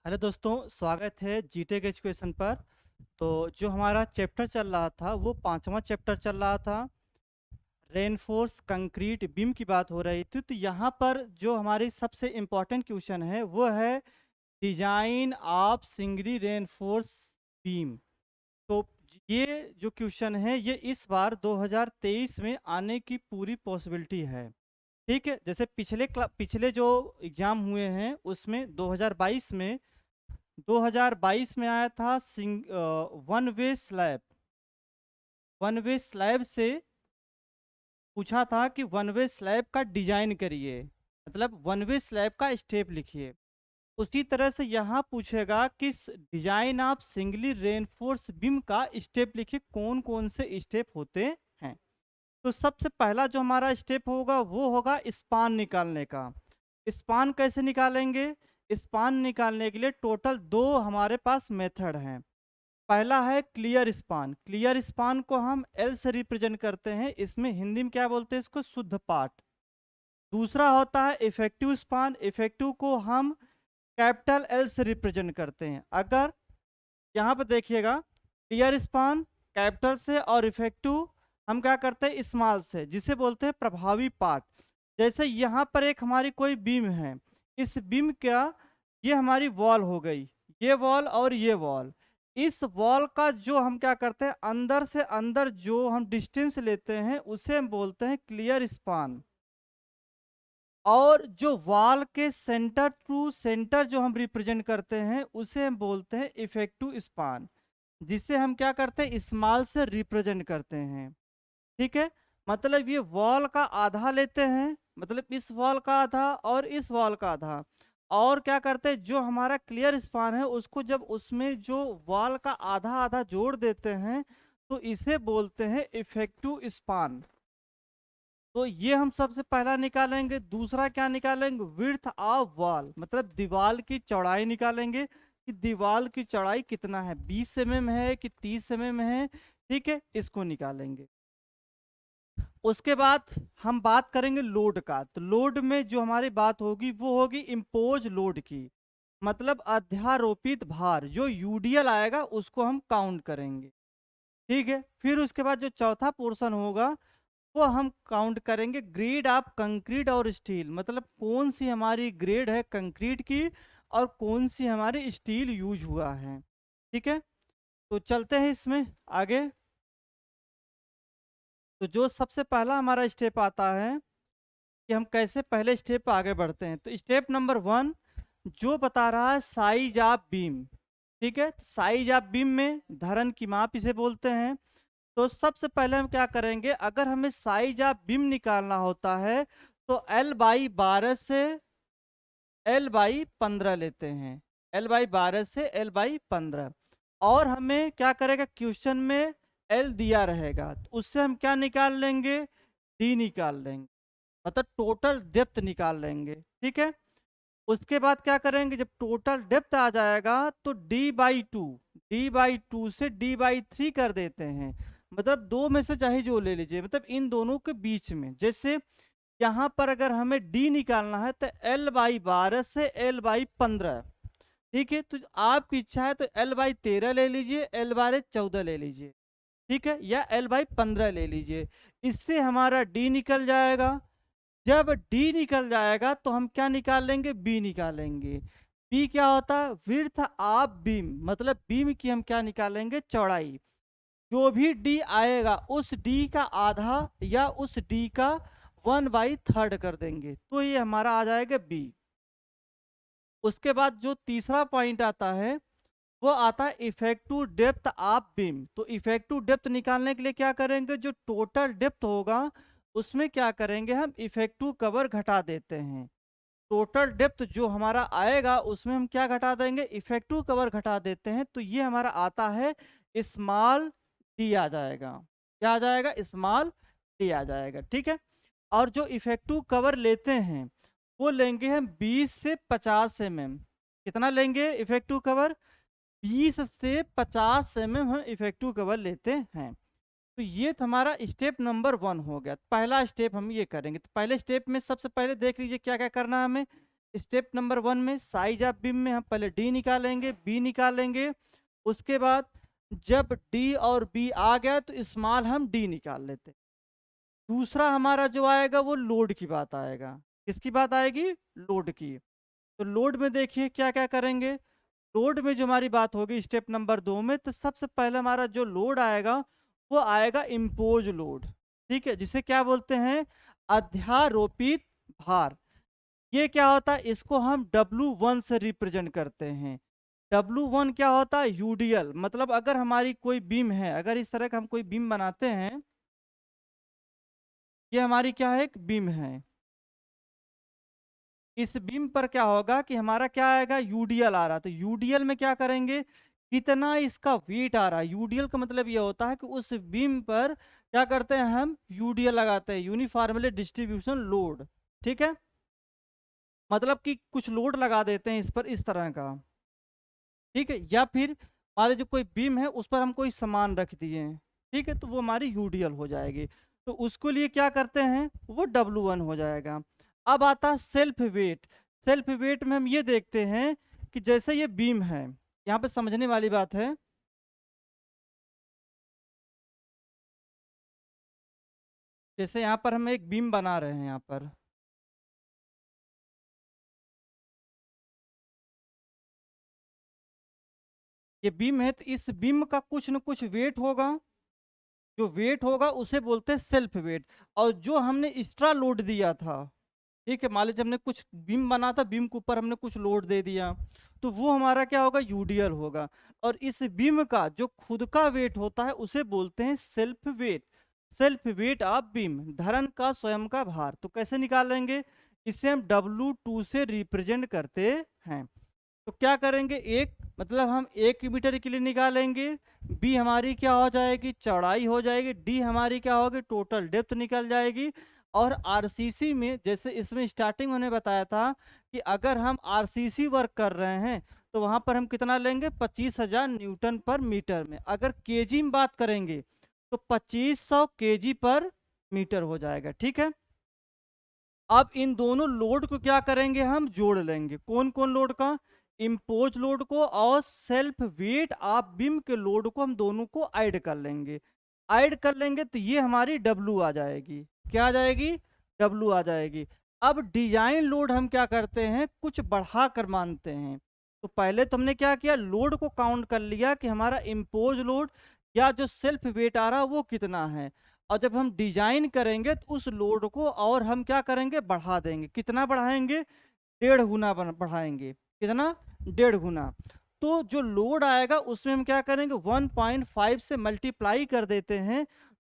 Hello दोस्तों, स्वागत है जीटेक एजुकेशन पर। तो जो हमारा चैप्टर चल रहा था वो पांचवा चैप्टर चल रहा था। रेनफोर्स कंक्रीट बीम की बात हो रही थी। तो यहाँ पर जो हमारी सबसे इम्पोर्टेंट क्वेश्चन है वो है design of singly reinforce beam. तो ये जो क्वेश्चन है ये इस बार 2023 में आने की पूरी पॉसिबिलिटी है। ठीक है, जैसे पिछले जो एग्जाम हुए हैं उसमें 2022 में आया था one way slab. One way slab से पूछा था कि वन वे स्लैब का डिजाइन करिए, मतलब वन वे स्लैब का स्टेप लिखिए। उसी तरह से यहाँ पूछेगा कि design of singly reinforce beam का स्टेप लिखिए, कौन कौन से स्टेप होते हैं। तो सबसे पहला जो हमारा स्टेप होगा वो होगा स्पान निकालने का। स्पान कैसे निकालेंगे? स्पान निकालने के लिए टोटल दो हमारे पास मेथड हैं। पहला है क्लियर स्पान। क्लियर स्पान को हम एल से रिप्रेजेंट करते हैं, इसमें हिंदी में क्या बोलते हैं, इसको शुद्ध पाठ। दूसरा होता है इफेक्टिव स्पान। इफेक्टिव को हम कैपिटल एल से रिप्रेजेंट करते हैं। अगर यहाँ पर देखिएगा, क्लियर स्पान कैपिटल से और इफेक्टिव हम क्या करते हैं स्मॉल से, जिसे बोलते हैं प्रभावी पाठ। जैसे यहाँ पर एक हमारी कोई बीम है, इस बीम का ये हमारी वॉल हो गई, ये वॉल और ये वॉल। इस वॉल का जो हम क्या करते हैं अंदर से अंदर जो हम डिस्टेंस लेते हैं उसे हम बोलते हैं क्लियर स्पान। और जो वॉल के सेंटर टू सेंटर जो हम रिप्रेजेंट करते हैं उसे हम बोलते हैं इफेक्टिव स्पान, जिसे हम क्या करते हैं स्मॉल से रिप्रेजेंट करते हैं। ठीक है, मतलब ये वॉल का आधा लेते हैं, मतलब इस वॉल का आधा और इस वॉल का आधा, और क्या करते हैं जो हमारा क्लियर स्पान है उसको जब उसमें जो वॉल का आधा आधा जोड़ देते हैं तो इसे बोलते हैं इफेक्टिव स्पान। तो ये हम सबसे पहला निकालेंगे। दूसरा क्या निकालेंगे? विड्थ ऑफ वॉल, मतलब दीवार की चौड़ाई निकालेंगे कि दीवार की चौड़ाई कितना है, 20 mm है कि 30 mm है। ठीक है, इसको निकालेंगे। उसके बाद हम बात करेंगे लोड का। तो लोड में जो हमारी बात होगी वो होगी इम्पोज लोड की, मतलब अध्यारोपित भार जो यूडीएल आएगा उसको हम काउंट करेंगे। ठीक है, फिर उसके बाद जो चौथा पोर्शन होगा वो हम काउंट करेंगे ग्रेड ऑफ कंक्रीट और स्टील, मतलब कौन सी हमारी ग्रेड है कंक्रीट की और कौन सी हमारी स्टील यूज हुआ है। ठीक है, तो चलते हैं इसमें आगे। तो जो सबसे पहला हमारा स्टेप आता है कि हम कैसे पहले स्टेप पे आगे बढ़ते हैं। तो स्टेप नंबर 1 जो बता रहा है साइज ऑफ बीम। ठीक है, साइज ऑफ बीम में धरन की माप इसे बोलते हैं। तो सबसे पहले हम क्या करेंगे, अगर हमें साइज ऑफ बीम निकालना होता है तो L/12 से L/15 लेते हैं। L/12 से L/15, और हमें क्या करेगा क्वेश्चन में L दिया रहेगा तो उससे हम क्या निकाल लेंगे, D निकाल लेंगे, मतलब टोटल डेप्थ निकाल लेंगे। ठीक है, उसके बाद क्या करेंगे, जब टोटल डेप्थ आ जाएगा तो D/2 से D/3 कर देते हैं, मतलब दो में से चाहे जो ले लीजिए, मतलब इन दोनों के बीच में। जैसे यहाँ पर अगर हमें D निकालना है तो L/12 से L/15। ठीक है, तो आपकी इच्छा है तो L/13 ले लीजिए, L/14 ले लीजिए। ठीक है, या L/15 ले लीजिए, इससे हमारा D निकल जाएगा। जब D निकल जाएगा तो हम क्या निकाल लेंगे, B निकालेंगे। B क्या होता है, विड्थ ऑफ बीम, मतलब बीम की हम क्या निकालेंगे, चौड़ाई। जो भी D आएगा उस D का आधा या उस D का 1/3 कर देंगे, तो ये हमारा आ जाएगा B। उसके बाद जो तीसरा पॉइंट आता है वो आता है इफेक्टिव डेप्थ ऑफ बीम। तो इफेक्टिव डेप्थ निकालने के लिए क्या करेंगे, जो टोटल डेप्थ होगा उसमें क्या करेंगे, हम इफेक्टिव कवर घटा देते हैं। टोटल डेप्थ जो हमारा आएगा उसमें हम क्या घटा देंगे, इफेक्टिव कवर घटा देते हैं। तो ये हमारा आता है स्मॉल डी आ जाएगा। क्या आ जाएगा, स्मॉल डी आ जाएगा। ठीक है, और जो इफेक्टिव कवर लेते हैं वो लेंगे हम 20 से 50 mm। कितना लेंगे इफेक्टिव कवर, 20 से 50 mm हम इफेक्टिव कवर लेते हैं। तो ये हमारा स्टेप नंबर 1 हो गया। पहला स्टेप हम ये करेंगे। तो पहले स्टेप में सबसे पहले देख लीजिए क्या क्या करना है हमें। स्टेप नंबर 1 में साइज ऑफ बीम में हम पहले डी निकालेंगे, बी निकालेंगे, उसके बाद जब डी और बी आ गया तो स्मॉल हम डी निकाल लेते हैं। दूसरा हमारा जो आएगा वो लोड की बात आएगा। किसकी बात आएगी? लोड की। तो लोड में देखिए क्या क्या करेंगे। लोड में जो हमारी बात होगी स्टेप नंबर 2 में, तो सबसे पहले हमारा जो लोड आएगा वो आएगा इम्पोज लोड। ठीक है, जिसे क्या बोलते हैं? अध्यारोपित भार। ये क्या होता है? इसको हम W1 से रिप्रेजेंट करते हैं। W1 क्या होता है? यूडीएल। मतलब अगर हमारी कोई बीम है, अगर इस तरह का हम कोई बीम बनाते हैं, ये हमारी क्या है? एक बीम है। इस बीम पर क्या होगा कि हमारा क्या आएगा? यूडीएल आ रहा। तो यूडीएल में क्या करेंगे? कितना इसका वेट आ रहा है। यूडीएल का मतलब ये होता है कि उस बीम पर क्या करते हैं? हम यूडीएल लगाते हैं, यूनिफॉर्मली डिस्ट्रीब्यूशन लोड। ठीक है, मतलब कि कुछ लोड लगा देते हैं इस पर इस तरह का। ठीक है, या फिर मान लीजिए कोई बीम है उस पर हम कोई सामान रख दिए, ठीक है, तो वो हमारी यूडीएल हो जाएगी। तो उसको लिए क्या करते हैं? वो W1 हो जाएगा। अब आता है सेल्फ वेट। सेल्फ वेट में हम ये देखते हैं कि जैसे ये बीम है, यहाँ पे समझने वाली बात है। जैसे यहाँ पर हम एक बीम बना रहे हैं, यहाँ पर ये बीम है, तो इस बीम का कुछ न कुछ वेट होगा। जो वेट होगा उसे बोलते हैं सेल्फ वेट। और जो हमने एक्स्ट्रा लोड दिया था, ठीक है, मान लीजिए हमने कुछ बीम बना था, बीम के ऊपर हमने कुछ लोड दे दिया, तो वो हमारा क्या होगा? यूडीएल होगा। और इस बीम का जो खुद का वेट होता है उसे बोलते हैं self weight. Self weight of beam, धरन का स्वयं का भार। तो कैसे निकालेंगे? इसे हम W2 से रिप्रेजेंट करते हैं। तो क्या करेंगे? एक मतलब हम 1 मीटर के लिए निकालेंगे, बी हमारी क्या हो जाएगी? चौड़ाई हो जाएगी, डी हमारी क्या होगी? टोटल डेप्थ निकल जाएगी। और आरसीसी में जैसे इसमें स्टार्टिंग में बताया था कि अगर हम आरसीसी वर्क कर रहे हैं तो वहां पर हम कितना लेंगे? 25,000 न्यूटन पर मीटर में। अगर केजी में बात करेंगे तो 2500 केजी पर मीटर हो जाएगा। ठीक है, अब इन दोनों लोड को क्या करेंगे? हम जोड़ लेंगे। कौन कौन लोड का? इम्पोज लोड को और सेल्फ वेट ऑफ बीम के लोड को हम दोनों को ऐड कर लेंगे। ऐड कर लेंगे तो ये हमारी W आ जाएगी। क्या आ जाएगी? W आ जाएगी। अब डिजाइन लोड हम क्या करते हैं? कुछ बढ़ा कर मानते हैं। तो पहले तो हमने क्या किया? लोड को काउंट कर लिया कि हमारा इम्पोज लोड या जो सेल्फ वेट आ रहा है वो कितना है। और जब हम डिजाइन करेंगे तो उस लोड को और हम क्या करेंगे? बढ़ा देंगे। कितना बढ़ाएंगे? 1.5 गुना बढ़ाएंगे। कितना? 1.5 गुना। तो जो लोड आएगा उसमें हम क्या करेंगे? 1.5 से मल्टीप्लाई कर देते हैं।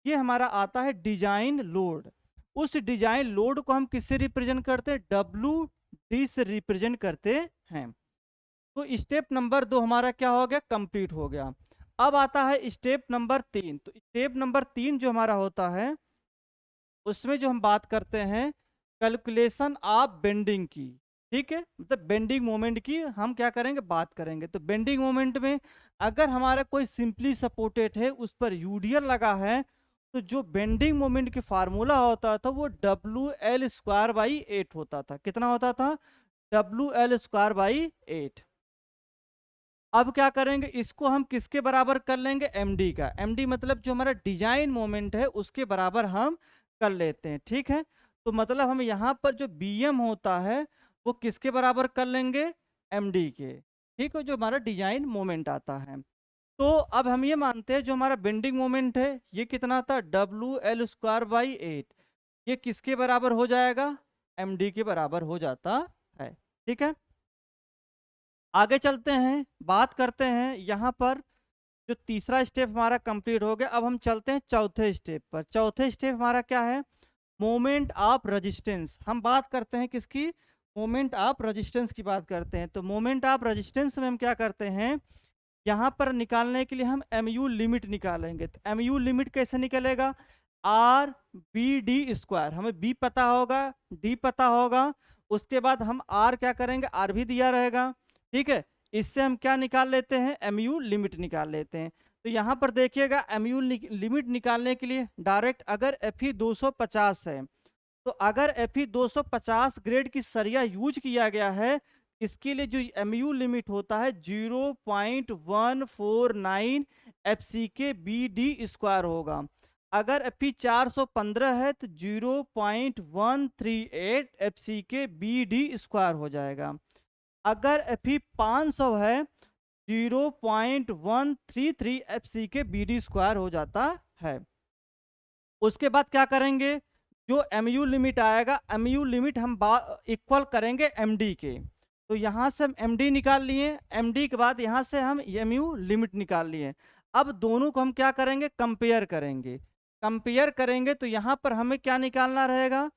ये हमारा आता है डिजाइन लोड। उस डिजाइन लोड को हम किससे रिप्रेजेंट करते हैं? WD से रिप्रेजेंट करते हैं। तो स्टेप नंबर 2 हमारा क्या हो गया? कंप्लीट हो गया। अब आता है स्टेप नंबर 3। तो स्टेप नंबर 3 जो हमारा होता है उसमें जो हम बात करते हैं कैलकुलेशन ऑफ बेंडिंग की। ठीक है, मतलब बेंडिंग मोमेंट की हम क्या करेंगे? बात करेंगे। तो बेंडिंग मोमेंट में अगर हमारा कोई सिंपली सपोर्टेड है उस पर यूडीएल लगा है, तो जो बेंडिंग मोमेंट की फार्मूला होता था वो WL²/8 होता था। कितना होता था? WL²/8। अब क्या करेंगे? इसको हम किसके बराबर कर लेंगे? एमडी का। एमडी मतलब जो हमारा डिजाइन मोमेंट है उसके बराबर हम कर लेते हैं। ठीक है, तो मतलब हम यहाँ पर जो बीएम होता है वो किसके बराबर कर लेंगे? एमडी के। ठीक है, जो हमारा डिजाइन मोमेंट आता है। तो अब हम ये मानते हैं जो हमारा बेंडिंग मोमेंट है ये कितना था? WL²/8। ये किसके बराबर हो जाएगा? एमडी के बराबर हो जाता है। ठीक है, आगे चलते हैं, बात करते हैं। यहाँ पर जो तीसरा स्टेप हमारा कंप्लीट हो गया, अब हम चलते हैं चौथे स्टेप पर। चौथे स्टेप हमारा क्या है? Moment of resistance. हम बात करते हैं किसकी? मोमेंट ऑफ रेजिस्टेंस की बात करते हैं। तो मोमेंट ऑफ रेजिस्टेंस में हम क्या करते हैं? यहाँ पर निकालने के लिए हम MU लिमिट निकालेंगे। तो MU लिमिट कैसे निकलेगा? RBD²। हमें B पता होगा, D पता होगा, उसके बाद हम R क्या करेंगे? R भी दिया रहेगा। ठीक है, इससे हम क्या निकाल लेते हैं? MU लिमिट निकाल लेते हैं। तो यहाँ पर देखिएगा MU लिमिट निकालने के लिए डायरेक्ट अगर FE 250 है तो अगर Fe 250 ग्रेड की सरिया यूज किया गया है, इसके लिए जो MU लिमिट होता है 0.149 FCK BD स्क्वायर होगा। अगर Fe 415 है तो 0.138 FCK BD स्क्वायर हो जाएगा। अगर Fe 500 है 0.133 FCK BD स्क्वायर हो जाता है। उसके बाद क्या करेंगे, जो MU लिमिट आएगा, MU लिमिट हम इक्वल करेंगे MD के। तो यहाँ से हम MD निकाल लिए, MD के बाद यहाँ से हम MU लिमिट निकाल लिए। अब दोनों को हम क्या करेंगे, कंपेयर करेंगे। कंपेयर करेंगे तो यहाँ पर हमें क्या निकालना रहेगा,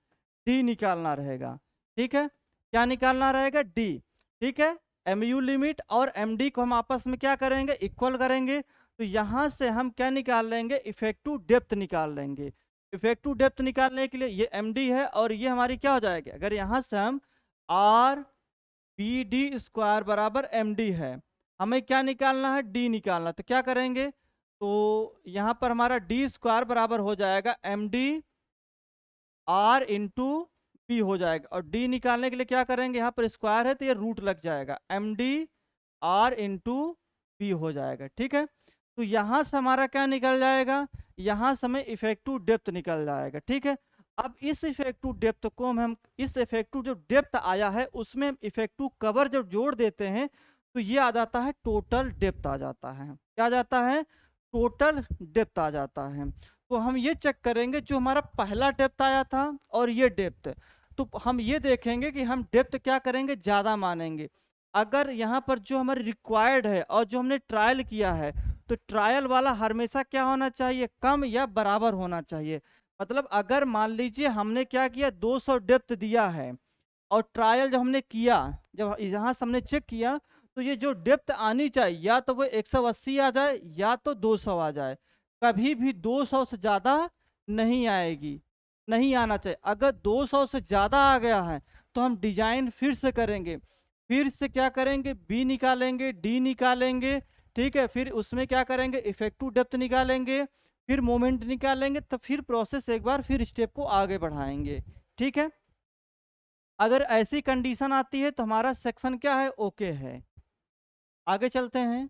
D निकालना रहेगा। ठीक है, क्या निकालना रहेगा, D। ठीक है, MU लिमिट और MD को हम आपस में क्या करेंगे, इक्वल करेंगे। तो यहाँ से हम क्या निकाल लेंगे, इफेक्टिव डेप्थ निकाल लेंगे। इफेक्टिव डेप्थ निकालने के लिए ये MD है और ये हमारी क्या हो जाएगी, अगर यहाँ से हम RBD स्क्वायर बराबर MD है, हमें क्या निकालना है, D निकालना। तो क्या करेंगे, तो यहाँ पर हमारा D स्क्वायर बराबर हो जाएगा MD R इंटू बी हो जाएगा। और D निकालने के लिए क्या करेंगे, यहाँ पर स्क्वायर है तो ये रूट लग जाएगा, MD R इंटू बी हो जाएगा। ठीक है, तो यहाँ से हमारा क्या निकल जाएगा, यहाँ से हमें इफेक्टिव डेप्थ निकल जाएगा। ठीक है, अब इस इफेक्टिव डेप्थ को हम इस इफेक्टिव जो डेप्थ आया है उसमें हम इफेक्टिव कवर जब जोड़ देते हैं तो ये आ जाता है टोटल डेप्थ आ जाता है। क्या आ जाता है, टोटल डेप्थ आ जाता है। तो हम ये चेक करेंगे जो हमारा पहला डेप्थ आया था और ये डेप्थ, तो हम ये देखेंगे कि हम डेप्थ क्या करेंगे, ज़्यादा मानेंगे। अगर यहाँ पर जो हमारी रिक्वायर्ड है और जो हमने ट्रायल किया है, तो ट्रायल वाला हमेशा क्या होना चाहिए, कम या बराबर होना चाहिए। मतलब अगर मान लीजिए हमने क्या किया, 200 डेप्थ दिया है और ट्रायल जब हमने किया, जब यहाँ से हमने चेक किया, तो ये जो डेप्थ आनी चाहिए या तो वो 180 आ जाए या तो 200 आ जाए, कभी भी 200 से ज़्यादा नहीं आएगी, नहीं आना चाहिए। अगर 200 से ज़्यादा आ गया है तो हम डिजाइन फिर से करेंगे, फिर से क्या करेंगे, बी निकालेंगे, डी निकालेंगे। ठीक है, फिर उसमें क्या करेंगे, इफेक्टिव डेप्थ निकालेंगे, फिर मोमेंट निकालेंगे, तो फिर प्रोसेस एक बार फिर स्टेप को आगे बढ़ाएंगे। ठीक है, अगर ऐसी कंडीशन आती है तो हमारा सेक्शन क्या है, ओके है। आगे चलते हैं,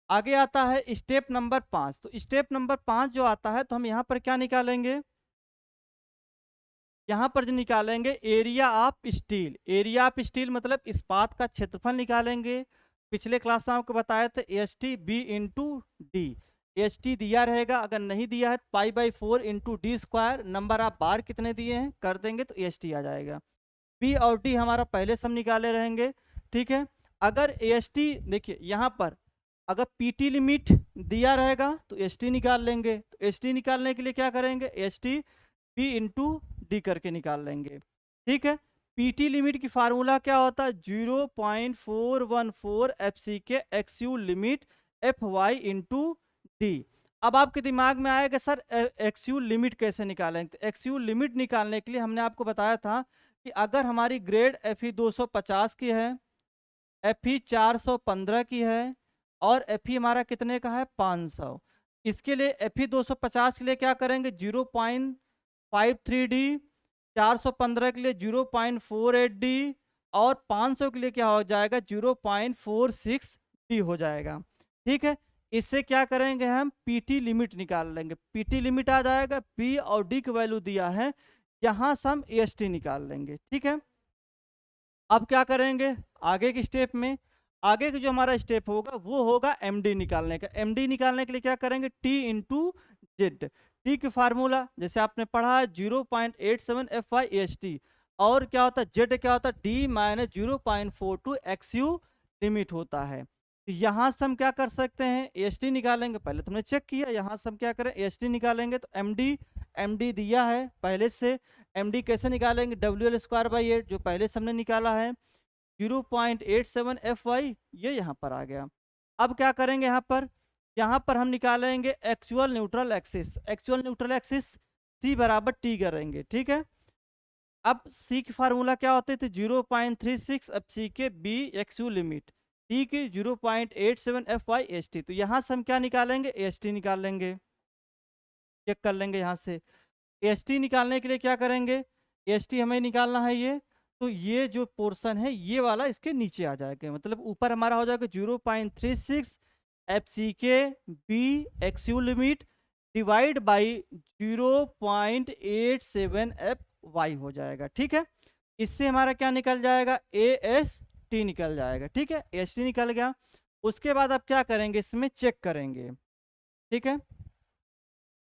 आगे आता है स्टेप नंबर 5। तो स्टेप नंबर 5 जो आता है तो हम यहाँ पर क्या निकालेंगे, यहाँ पर जो निकालेंगे area of steel. Area of steel मतलब इस्पात का क्षेत्रफल निकालेंगे। पिछले क्लास में आपको बताया था ST B into d. ST दिया रहेगा, अगर नहीं दिया है तो π/4 into d square, number of bar कितने दिए हैं कर देंगे तो ST आ जाएगा। P और D हमारा पहले सब निकाले रहेंगे। ठीक है, अगर ST देखिए यहाँ पर अगर PT लिमिट दिया रहेगा तो ST निकाल लेंगे। तो ST निकालने के लिए क्या करेंगे, ST P इंटू डी करके निकाल लेंगे। ठीक है, PT लिमिट की फार्मूला क्या होता है, 0.414 FCK XU limit FY into D. अब आपके दिमाग में आएगा सर XU लिमिट कैसे निकालेंगे। तो XU लिमिट निकालने के लिए हमने आपको बताया था कि अगर हमारी ग्रेड Fe 250 की है, Fe 415 की है और Fe हमारा कितने का है, 500, इसके लिए Fe 250 के लिए क्या करेंगे, 0.53D, 415 के लिए 0.48D और 500 के लिए क्या हो जाएगा, 0.46D हो जाएगा। ठीक है, इससे क्या करेंगे, हम PT लिमिट निकाल लेंगे। PT लिमिट आ जाएगा, P और D की वैल्यू दिया है, यहाँ से हम ST निकाल लेंगे। ठीक है, अब क्या करेंगे आगे के स्टेप में, आगे का जो हमारा स्टेप होगा वो होगा MD निकालने का। MD निकालने के लिए क्या करेंगे, T इंटू जेड। टी की फार्मूला जैसे आपने पढ़ा है 0.87 FY/ST, और क्या होता है जेड, क्या होता है D माइनस 0.42 XU लिमिट होता है। तो यहाँ से हम क्या कर सकते हैं, ST निकालेंगे। पहले तुमने चेक किया, यहाँ से हम क्या करें, ST निकालेंगे। तो MD दिया है पहले से, MD कैसे निकालेंगे, WL²/8 जो पहले से हमने निकाला है, 0.87 FY, ये यहाँ पर आ गया। अब क्या करेंगे, यहाँ पर हम निकालेंगे actual neutral axis. Actual neutral axis C बराबर T करेंगे। ठीक है, अब C की फार्मूला क्या होती थी, 0.36 FCK B XU limit, T की 0.87 FY/ST। तो यहाँ से हम क्या निकालेंगे, ST निकाल लेंगे, चेक कर लेंगे यहाँ से। एस टी निकालने के लिए क्या करेंगे, एस टी हमें निकालना है ये, तो ये जो पोर्शन है ये वाला इसके नीचे आ जाएगा, मतलब ऊपर हमारा हो जाएगा 0.36 F C K B X U limit divide by 0.87 F Y हो जाएगा। ठीक है, इससे हमारा क्या निकल जाएगा, ए एस टी निकल जाएगा। ठीक है, एस टी निकल गया। उसके बाद आप क्या करेंगे, इसमें चेक करेंगे। ठीक है,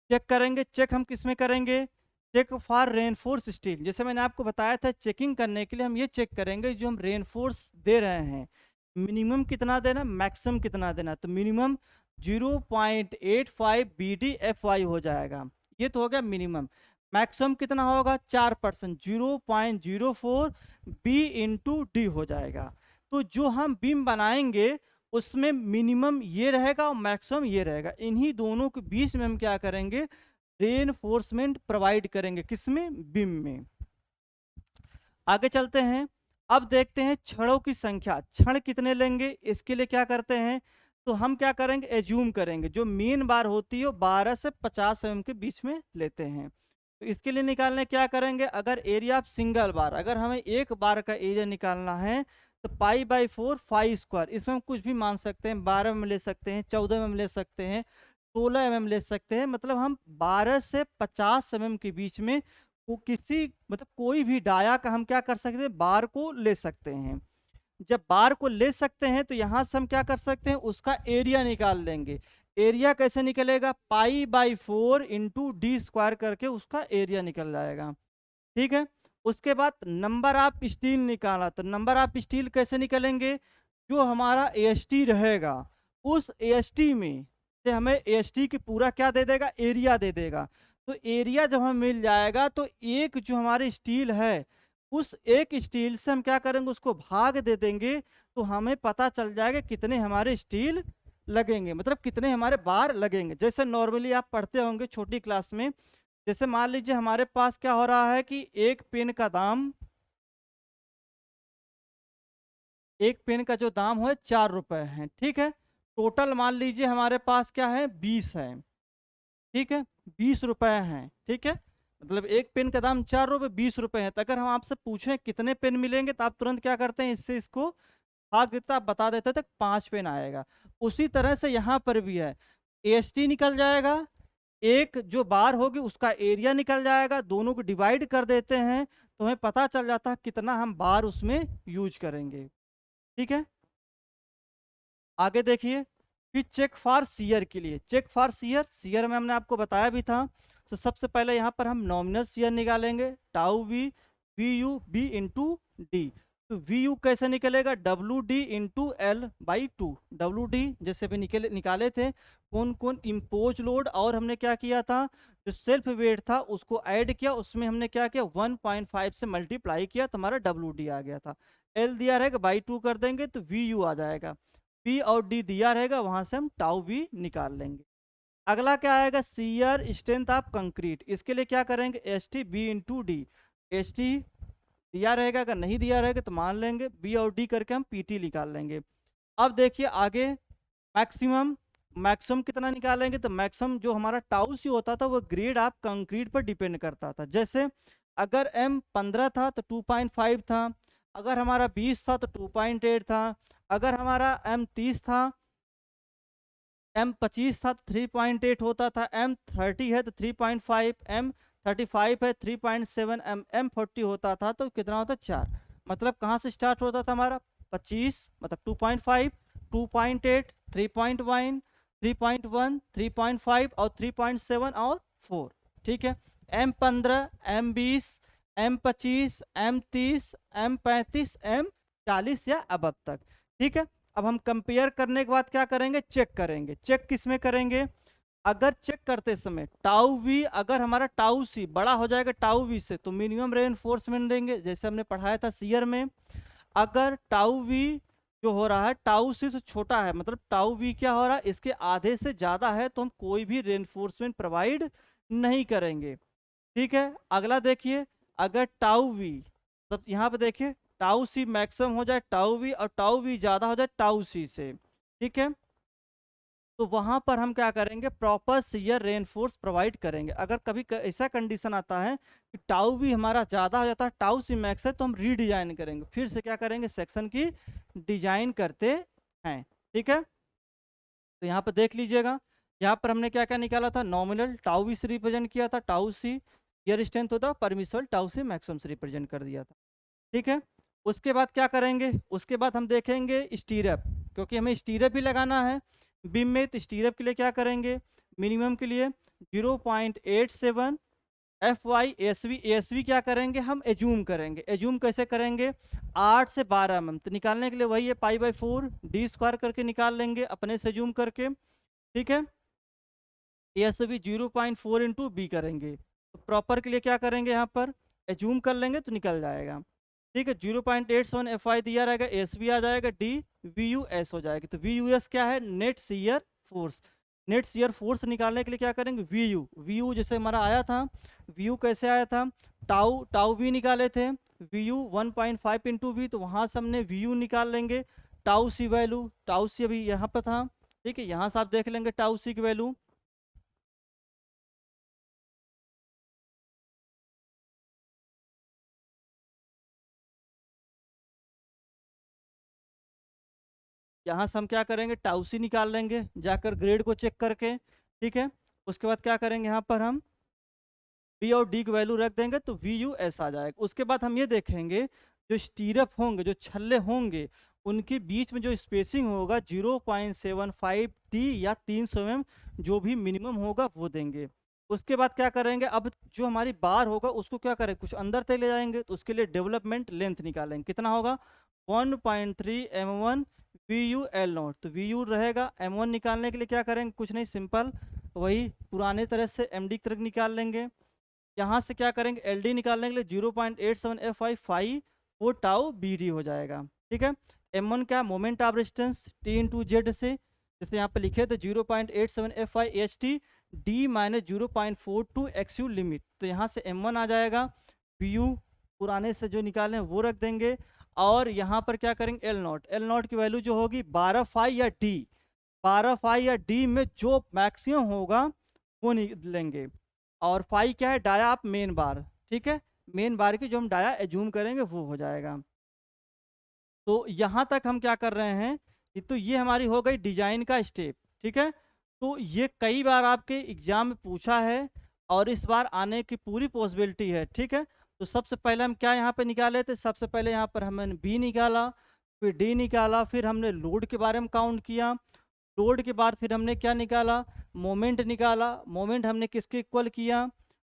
चेक करेंगे, चेक हम किस में करेंगे, चेक फॉर रेनफोर्स स्टील। जैसे मैंने आपको बताया था, चेकिंग करने के लिए हम ये चेक करेंगे जो हम रेनफोर्स दे रहे हैं मिनिमम कितना देना, मैक्सिमम कितना देना। तो मिनिमम 0.85 BDFY हो जाएगा, ये तो हो गया मिनिमम। मैक्सिमम कितना होगा 4%, 0.04 B/D हो जाएगा। तो जो हम बीम बनाएंगे उसमें मिनिमम ये रहेगा और मैक्सिमम ये रहेगा, इन्हीं दोनों के बीच में हम क्या करेंगे, रेनफोर्समेंट प्रोवाइड करेंगे, किसमें, बीम में। आगे चलते हैं, अब देखते हैं छड़ों की संख्या, छड़ कितने लेंगे। इसके लिए क्या करते हैं, तो हम क्या करेंगे, एज्यूम करेंगे जो मेन बार होती है 12 से 50 mm के बीच में लेते हैं। तो इसके लिए निकालने क्या करेंगे, अगर एरिया ऑफ सिंगल बार, अगर हमें एक बार का एरिया निकालना है तो π/4 फाई स्क्वायर, इसमें हम कुछ भी मान सकते हैं, 12 mm ले सकते हैं, 14 mm ले सकते हैं, 16 mm ले सकते हैं, मतलब हम 12 से 50 mm के बीच में वो किसी, मतलब कोई भी डाया का हम क्या कर सकते हैं, बार को ले सकते हैं। जब बार को ले सकते हैं तो यहां से हम क्या कर सकते हैं, उसका एरिया निकाल लेंगे। एरिया कैसे निकलेगा, π/4 इंटू डी स्क्वायर करके उसका एरिया निकल जाएगा। ठीक है, उसके बाद नंबर ऑफ स्टील निकाला, तो नंबर ऑफ स्टील कैसे निकलेंगे, जो हमारा एएसटी रहेगा उस एएसटी में से हमें एएसटी की पूरा क्या दे देगा, एरिया दे देगा। तो एरिया जब हमें मिल जाएगा तो एक जो हमारी स्टील है उस एक स्टील से हम क्या करेंगे, उसको भाग दे देंगे, तो हमें पता चल जाएगा कितने हमारे स्टील लगेंगे, मतलब कितने हमारे बार लगेंगे। जैसे नॉर्मली आप पढ़ते होंगे छोटी क्लास में, जैसे मान लीजिए हमारे पास क्या हो रहा है कि एक पेन का दाम, एक पेन का जो दाम है 4 रुपए है। ठीक है, टोटल मान लीजिए हमारे पास क्या है, 20 है। ठीक है, 20 रुपए हैं। ठीक है, मतलब एक पेन का दाम 4 रुपए, 20 रुपए है। तो अगर हम आपसे पूछें कितने पेन मिलेंगे तो आप तुरंत क्या करते हैं, इससे इसको भाग देता, आप बता देते तक 5 पेन आएगा। उसी तरह से यहाँ पर भी है, एएसटी निकल जाएगा, एक जो बार होगी उसका एरिया निकल जाएगा, दोनों को डिवाइड कर देते हैं तो हमें पता चल जाता है कितना हम बार उसमें यूज करेंगे। ठीक है, आगे देखिए, फिर चेक फॉर सीयर के लिए, चेक फॉर सीयर, सीयर में हमने आपको बताया भी था। तो सबसे पहले यहाँ पर हम नॉमिनल सीयर निकालेंगे, tau V V U B into D. तो वी यू कैसे निकलेगा, W D into L by 2। W D जैसे भी निकाले थे, कौन कौन इम्पोज लोड, और हमने क्या किया था, जो सेल्फ वेट था उसको ऐड किया, उसमें हमने क्या किया 1.5 से मल्टीप्लाई किया तो हमारा डब्लू डी आ गया था। एल दिया रहेगा, बाई 2 कर देंगे तो वी यू आ जाएगा। पी और डी दिया रहेगा, वहां से हम टाउ वी निकाल लेंगे। अगला क्या आएगा, सीयर स्ट्रेंथ ऑफ कंक्रीट, इसके लिए क्या करेंगे, S T B into D. S T दिया रहेगा, अगर नहीं दिया रहेगा तो मान लेंगे, बी और डी करके हम पी टी निकाल लेंगे। अब देखिए आगे, मैक्सिमम, मैक्सिमम कितना निकालेंगे, तो मैक्सिमम जो हमारा टाउ सी होता था वो ग्रेड ऑफ कंक्रीट पर डिपेंड करता था। जैसे अगर एम 15 था तो 2.5 था, अगर हमारा 20 था तो 2.8 था, अगर हमारा एम 30 था, एम 25 था तो 3.8 होता था, एम 30 है तो 3.5, एम 35 है 3.7, एम 40 होता था तो कितना होता, 4। मतलब कहाँ से स्टार्ट होता था हमारा, 25 मतलब 2.5, 2.8, 3.1, 3.1, 3.5 और 3.7 और 4। ठीक है, M 15, M 20, M 25, M 30, M 35, M 40 या अब तक। ठीक है, अब हम कंपेयर करने के बाद क्या करेंगे, चेक करेंगे। चेक किस में करेंगे, अगर चेक करते समय टाउ वी, अगर हमारा टाउ सी बड़ा हो जाएगा टाउ वी से तो मिनिमम रेनफोर्समेंट देंगे, जैसे हमने पढ़ाया था सीयर में। अगर टाउ वी जो हो रहा है टाउ सी से छोटा है, मतलब टाउ वी क्या हो रहा है, इसके आधे से ज़्यादा है, तो हम कोई भी रेनफोर्समेंट प्रोवाइड नहीं करेंगे। ठीक है, अगला देखिए, अगर टाउ वी, तब यहाँ पे देखिए टाउ सी मैक्सिमम हो जाए टाउ वी और टाउ वी ज़्यादा हो जाए टाउ सी से। ठीक है, तो वहां पर हम क्या करेंगे, प्रॉपर शियर रेनफोर्स प्रोवाइड करेंगे। अगर कभी ऐसा कंडीशन आता है कि टाउ भी हमारा ज़्यादा हो जाता है, टाउ सी मैक्स है, तो हम रीडिजाइन करेंगे, फिर से क्या करेंगे, सेक्शन की डिजाइन करते हैं। ठीक है, तो यहाँ पर देख लीजिएगा, यहाँ पर हमने क्या क्या निकाला था, नॉमिनल टाउ वी से रिप्रेजेंट किया था, टाउ सी शियर स्ट्रेंथ होता, परमिसिबल टाउ सी मैक्सिमम से रिप्रेजेंट कर दिया था। ठीक है, उसके बाद क्या करेंगे, उसके बाद हम देखेंगे स्टीरअप, क्योंकि हमें स्टीरअप भी लगाना है बीम में। तो स्टीरअप के लिए क्या करेंगे, मिनिमम के लिए 0.87 FY एस वी क्या करेंगे, हम एज्यूम करेंगे। एज्यूम कैसे करेंगे, 8 से 12 mm, तो निकालने के लिए वही है पाई/4 डी स्क्वायर करके निकाल लेंगे अपने से एज्यूम करके। ठीक है, एस वी 0.4 इंटू बी करेंगे, तो प्रॉपर के लिए क्या करेंगे, यहाँ पर एज्यूम कर लेंगे तो निकल जाएगा। ठीक है, 0.87 FY दिया रहेगा, एस वी आ जाएगा, डी वी यू एस हो जाएगी। तो वी यू एस क्या है, net shear force. Net shear force निकालने के लिए क्या करेंगे, वी यू जैसे हमारा आया था, वी यू कैसे आया था, टाउ टाउ वी निकाले थे, वी यू 1.5 इंटू वी, तो वहाँ से हमने वी यू निकाल लेंगे। टाउ सी वैल्यू, टाउ सी अभी यहाँ पर था, ठीक है, यहाँ से आप देख लेंगे टाउ सी की वैल्यू, यहाँ से हम क्या करेंगे, टाउ सी निकाल लेंगे जाकर ग्रेड को चेक करके। ठीक है, उसके बाद क्या करेंगे, यहाँ पर हम बी और डी की वैल्यू रख देंगे तो वी यू एस आ जाएगा। उसके बाद हम ये देखेंगे जो स्टीरअप होंगे, जो छल्ले होंगे, उनके बीच में जो स्पेसिंग होगा 0.75 टी या 300 mm, जो भी मिनिमम होगा वो देंगे। उसके बाद क्या करेंगे, अब जो हमारी बार होगा उसको क्या करें, कुछ अंदर तक ले जाएंगे, तो उसके लिए डेवलपमेंट लेंथ निकालेंगे, कितना होगा 1.3 M1 V U L not. तो वी यू रहेगा, M1 निकालने के लिए क्या करेंगे, कुछ नहीं, सिंपल वही पुराने तरह से एम डी की तरह निकाल लेंगे। यहाँ से क्या करेंगे, एल डी निकालने के लिए 0.87 FI 5 वो टाउ बी डी हो जाएगा। ठीक है, M1 क्या, moment of resistance T into Z से, जैसे यहाँ पे लिखे तो 0.87 FI HT D minus 0.42 XU limit, तो यहाँ से M1 आ जाएगा, VU पुराने से जो निकाले हैं वो रख देंगे, और यहाँ पर क्या करेंगे, एल नॉट की वैल्यू जो होगी 12 फाई या डी, 12 फाई या डी में जो मैक्सिमम होगा वो लेंगे, और फाई क्या है, डाया आप मेन बार। ठीक है, मेन बार की जो हम डाया एज्यूम करेंगे वो हो जाएगा। तो यहाँ तक हम क्या कर रहे हैं, तो ये हमारी हो गई डिजाइन का स्टेप। ठीक है, तो ये कई बार आपके एग्जाम में पूछा है और इस बार आने की पूरी पॉसिबिलिटी है। ठीक है, तो सबसे पहले हम क्या यहाँ पे निकाले थे, सबसे पहले यहाँ पर हमने बी निकाला, फिर डी निकाला, फिर हमने लोड के बारे में काउंट किया, लोड के बाद फिर हमने क्या निकाला, मोमेंट निकाला, मोमेंट हमने किसके इक्वल किया,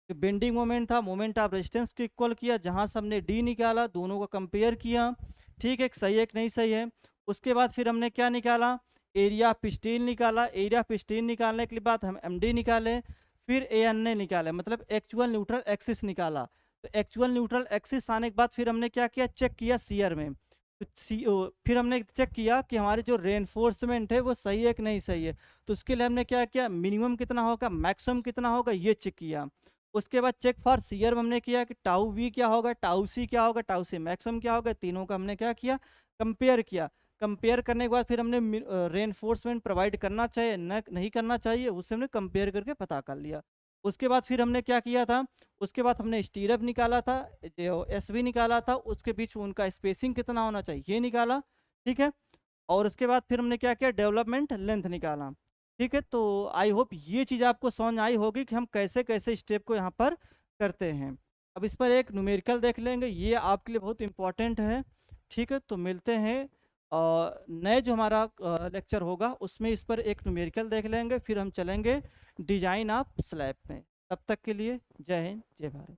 जो बेंडिंग मोमेंट था, मोमेंट ऑफ रेजिस्टेंस के इक्वल किया, जहाँ से हमने डी निकाला, दोनों को कंपेयर किया। ठीक है, सही है कि नहीं सही है। उसके बाद फिर हमने क्या निकाला, एरिया ऑफ स्टील निकाला, एरिया ऑफ स्टील निकालने के बाद हम एमडी निकाले, फिर ए एन ए निकाले, मतलब एक्चुअल न्यूट्रल एक्सिस निकाला। तो एक्चुअल न्यूट्रल एक्सिस आने के बाद फिर हमने क्या किया, चेक किया सीयर में, तो फिर हमने चेक किया कि हमारी जो रेनफोर्समेंट है वो सही है कि नहीं सही है। तो उसके लिए हमने क्या किया, मिनिमम कितना होगा, मैक्सिमम कितना होगा, ये चेक किया। उसके बाद चेक फॉर सीयर में हमने किया कि टाउ वी क्या होगा, टाउ सी क्या होगा, टाउ सी मैक्सिमम क्या होगा, तीनों का हमने क्या किया, कंपेयर किया। कंपेयर करने के बाद फिर हमने रेनफोर्समेंट प्रोवाइड करना चाहिए न नहीं करना चाहिए, उससे हमने कंपेयर करके पता कर लिया। उसके बाद फिर हमने क्या किया था, उसके बाद हमने स्टीरअप निकाला था, जो एस वी निकाला था, उसके बीच में उनका स्पेसिंग कितना होना चाहिए ये निकाला। ठीक है, और उसके बाद फिर हमने क्या किया, डेवलपमेंट लेंथ निकाला। ठीक है, तो आई होप ये चीज़ आपको समझ आई होगी कि हम कैसे कैसे स्टेप को यहाँ पर करते हैं। अब इस पर एक न्यूमेरिकल देख लेंगे, ये आपके लिए बहुत इंपॉर्टेंट है। ठीक है, तो मिलते हैं नए जो हमारा लेक्चर होगा उसमें इस पर एक न्यूमेरिकल देख लेंगे, फिर हम चलेंगे डिजाइन ऑफ स्लैब में। तब तक के लिए जय हिंद, जय भारत।